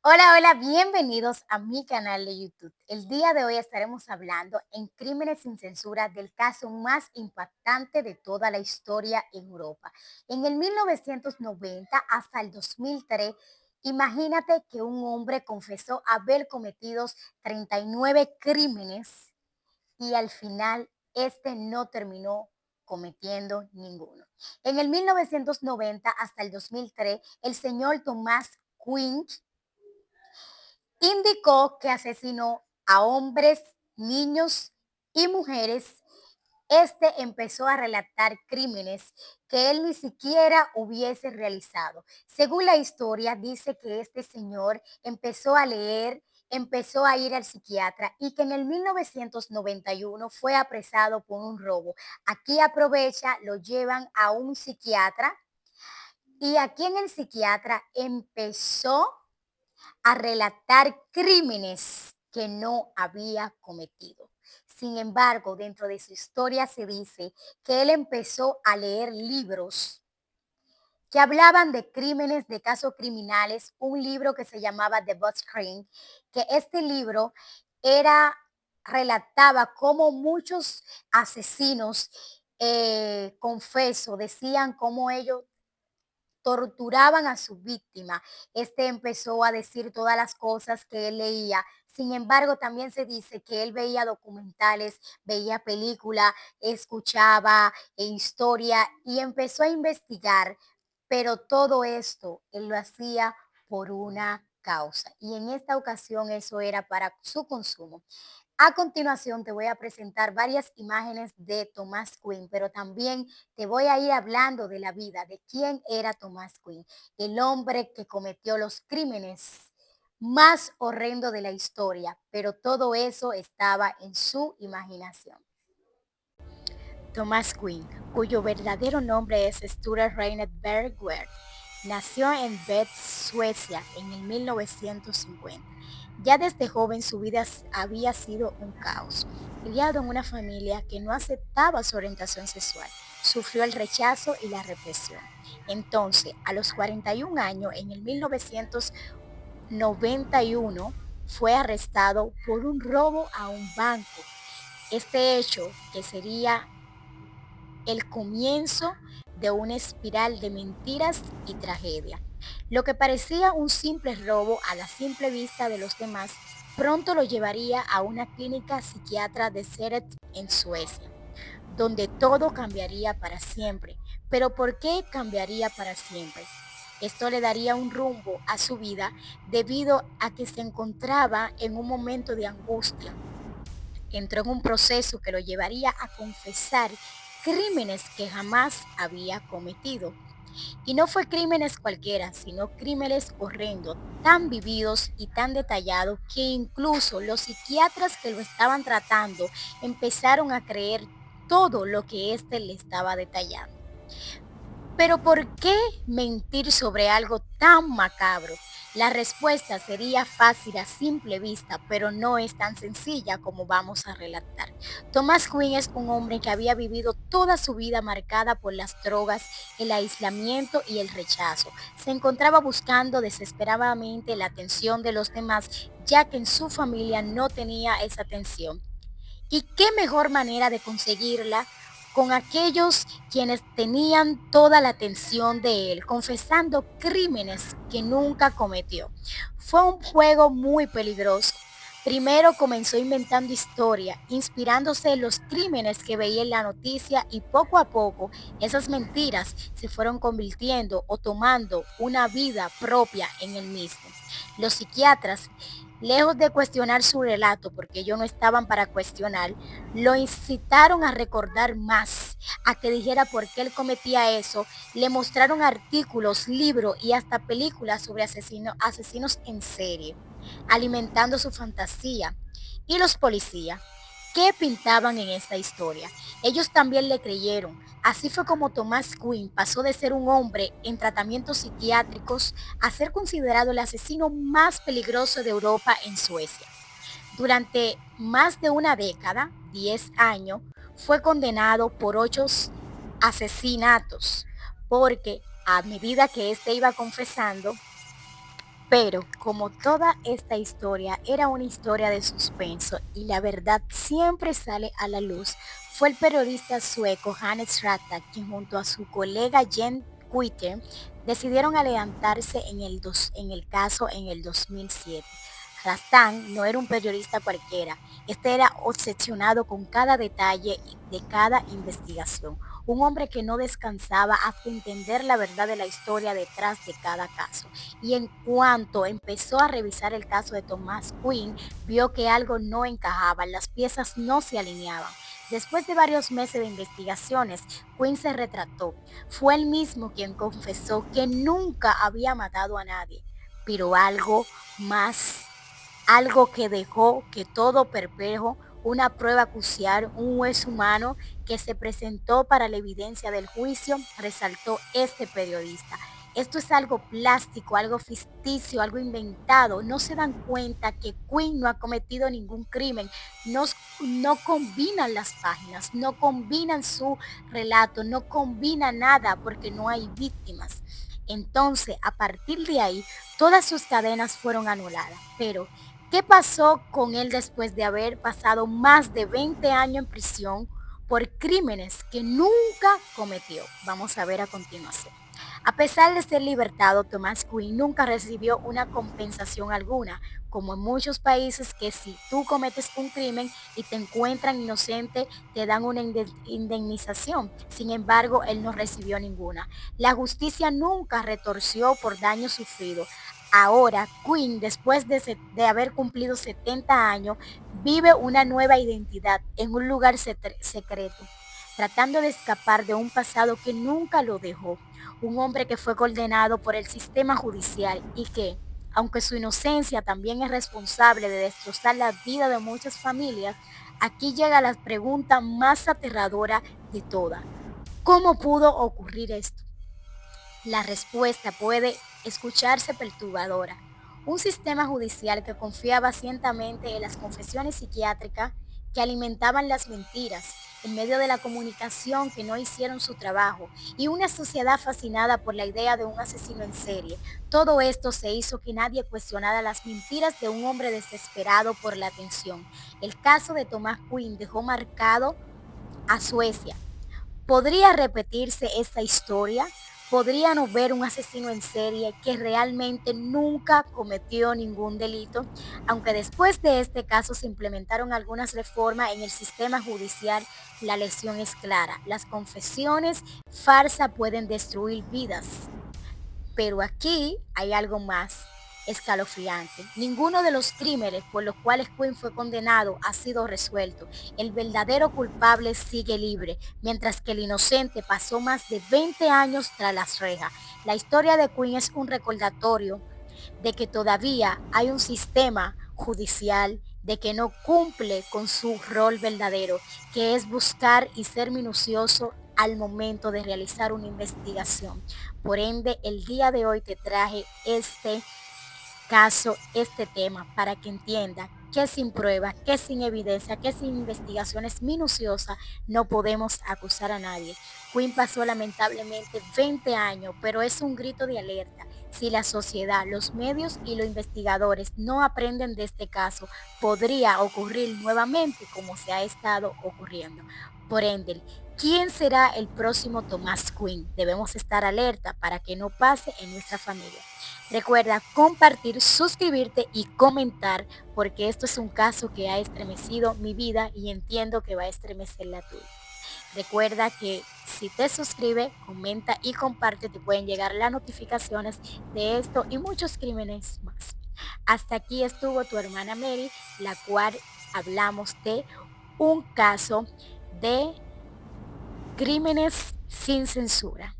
Hola, hola, bienvenidos a mi canal de YouTube. El día de hoy estaremos hablando en Crímenes sin Censura del caso más impactante de toda la historia en Europa. En el 1990 hasta el 2003, imagínate que un hombre confesó haber cometido 39 crímenes y al final este no terminó cometiendo ninguno. En el 1990 hasta el 2003, el señor Tomás Quinn indicó que asesinó a hombres, niños y mujeres. Este empezó a relatar crímenes que él ni siquiera hubiese realizado. Según la historia, dice que este señor empezó a leer, empezó a ir al psiquiatra y que en el 1991 fue apresado por un robo. Aquí aprovecha, lo llevan a un psiquiatra y aquí en el psiquiatra empezó a relatar crímenes que no había cometido. Sin embargo, dentro de su historia se dice que él empezó a leer libros que hablaban de crímenes, de casos criminales, un libro que se llamaba The Bot Screen, que este libro era, relataba cómo muchos asesinos confeso decían cómo ellos torturaban a su víctima. Este empezó a decir todas las cosas que él leía. Sin embargo, también se dice que él veía documentales, veía películas, escuchaba historia y empezó a investigar, pero todo esto él lo hacía por una causa y en esta ocasión eso era para su consumo. A continuación te voy a presentar varias imágenes de Thomas Quinn, pero también te voy a ir hablando de la vida, de quién era Thomas Quinn, el hombre que cometió los crímenes más horrendos de la historia, pero todo eso estaba en su imaginación. Thomas Quinn, cuyo verdadero nombre es Sture Reinet Bergwert, nació en Bed, Suecia, en el 1950. Ya desde joven su vida había sido un caos. Criado en una familia que no aceptaba su orientación sexual, sufrió el rechazo y la represión. Entonces, a los 41 años, en el 1991, fue arrestado por un robo a un banco. Este hecho, que sería el comienzo de una espiral de mentiras y tragedia. Lo que parecía un simple robo a la simple vista de los demás, pronto lo llevaría a una clínica psiquiatra de Ceret en Suecia, donde todo cambiaría para siempre. Pero ¿por qué cambiaría para siempre? Esto le daría un rumbo a su vida debido a que se encontraba en un momento de angustia. Entró en un proceso que lo llevaría a confesar crímenes que jamás había cometido. Y no fue crímenes cualquiera, sino crímenes horrendos, tan vividos y tan detallados que incluso los psiquiatras que lo estaban tratando empezaron a creer todo lo que éste le estaba detallando. Pero ¿por qué mentir sobre algo tan macabro? La respuesta sería fácil a simple vista, pero no es tan sencilla como vamos a relatar. Thomas Quinn es un hombre que había vivido toda su vida marcada por las drogas, el aislamiento y el rechazo. Se encontraba buscando desesperadamente la atención de los demás, ya que en su familia no tenía esa atención. ¿Y qué mejor manera de conseguirla con aquellos quienes tenían toda la atención de él, confesando crímenes que nunca cometió? Fue un juego muy peligroso. Primero comenzó inventando historia, inspirándose en los crímenes que veía en la noticia y poco a poco esas mentiras se fueron convirtiendo o tomando una vida propia en él mismo. Los psiquiatras, lejos de cuestionar su relato, porque ellos no estaban para cuestionar, lo incitaron a recordar más, a que dijera por qué él cometía eso. Le mostraron artículos, libros y hasta películas sobre asesinos en serie, alimentando su fantasía. Y los policías, ¿qué pintaban en esta historia? Ellos también le creyeron. Así fue como Thomas Quinn pasó de ser un hombre en tratamientos psiquiátricos a ser considerado el asesino más peligroso de Europa en Suecia. Durante más de una década, 10 años, fue condenado por 8 asesinatos, porque a medida que éste iba confesando, Pero como toda esta historia era una historia de suspenso y la verdad siempre sale a la luz, fue el periodista sueco Hannes Rata quien junto a su colega Jen Quitter decidieron adelantarse en el caso en el 2007. Rastan no era un periodista cualquiera, este era obsesionado con cada detalle de cada investigación, un hombre que no descansaba hasta entender la verdad de la historia detrás de cada caso. Y en cuanto empezó a revisar el caso de Thomas Quinn, vio que algo no encajaba, las piezas no se alineaban. Después de varios meses de investigaciones, Quinn se retrató. Fue él mismo quien confesó que nunca había matado a nadie, pero más, algo que dejó que todo perplejo, una prueba crucial, un juez humano que se presentó para la evidencia del juicio, resaltó este periodista. Esto es algo plástico, algo ficticio, algo inventado. No se dan cuenta que Quinn no ha cometido ningún crimen. No, no combinan las páginas, no combinan su relato, no combina nada porque no hay víctimas. Entonces, a partir de ahí, todas sus cadenas fueron anuladas. Pero, ¿qué pasó con él después de haber pasado más de 20 años en prisión por crímenes que nunca cometió? Vamos a ver a continuación. A pesar de ser libertado, Thomas Quinn nunca recibió una compensación alguna, como en muchos países que si tú cometes un crimen y te encuentran inocente, te dan una indemnización. Sin embargo, él no recibió ninguna. La justicia nunca retorció por daños sufridos. Ahora, Quinn, después de haber cumplido 70 años, vive una nueva identidad en un lugar secreto, tratando de escapar de un pasado que nunca lo dejó. Un hombre que fue condenado por el sistema judicial y que, aunque su inocencia también es responsable de destrozar la vida de muchas familias, aquí llega la pregunta más aterradora de todas. ¿Cómo pudo ocurrir esto? La respuesta puede escucharse perturbadora. Un sistema judicial que confiaba ciegamente en las confesiones psiquiátricas que alimentaban las mentiras en medio de la comunicación que no hicieron su trabajo y una sociedad fascinada por la idea de un asesino en serie. Todo esto se hizo que nadie cuestionara las mentiras de un hombre desesperado por la atención. El caso de Thomas Quinn dejó marcado a Suecia. ¿Podría repetirse esta historia? ¿Podríamos ver un asesino en serie que realmente nunca cometió ningún delito? Aunque después de este caso se implementaron algunas reformas en el sistema judicial, la lesión es clara. Las confesiones falsas pueden destruir vidas. Pero aquí hay algo más escalofriante. Ninguno de los crímenes por los cuales Quinn fue condenado ha sido resuelto. El verdadero culpable sigue libre, mientras que el inocente pasó más de 20 años tras las rejas. La historia de Quinn es un recordatorio de que todavía hay un sistema judicial de que no cumple con su rol verdadero, que es buscar y ser minucioso al momento de realizar una investigación. Por ende, el día de hoy te traje este caso, este tema, para que entienda que sin pruebas, que sin evidencia, que sin investigaciones minuciosas no podemos acusar a nadie. Quinn pasó lamentablemente 20 años, pero es un grito de alerta. Si la sociedad, los medios y los investigadores no aprenden de este caso, podría ocurrir nuevamente como se ha estado ocurriendo. Por ende, ¿quién será el próximo Thomas Quinn? Debemos estar alerta para que no pase en nuestra familia. Recuerda compartir, suscribirte y comentar porque esto es un caso que ha estremecido mi vida y entiendo que va a estremecer la tuya. Recuerda que si te suscribes, comenta y comparte, te pueden llegar las notificaciones de esto y muchos crímenes más. Hasta aquí estuvo tu hermana Mary, la cual hablamos de un caso de crímenes sin censura.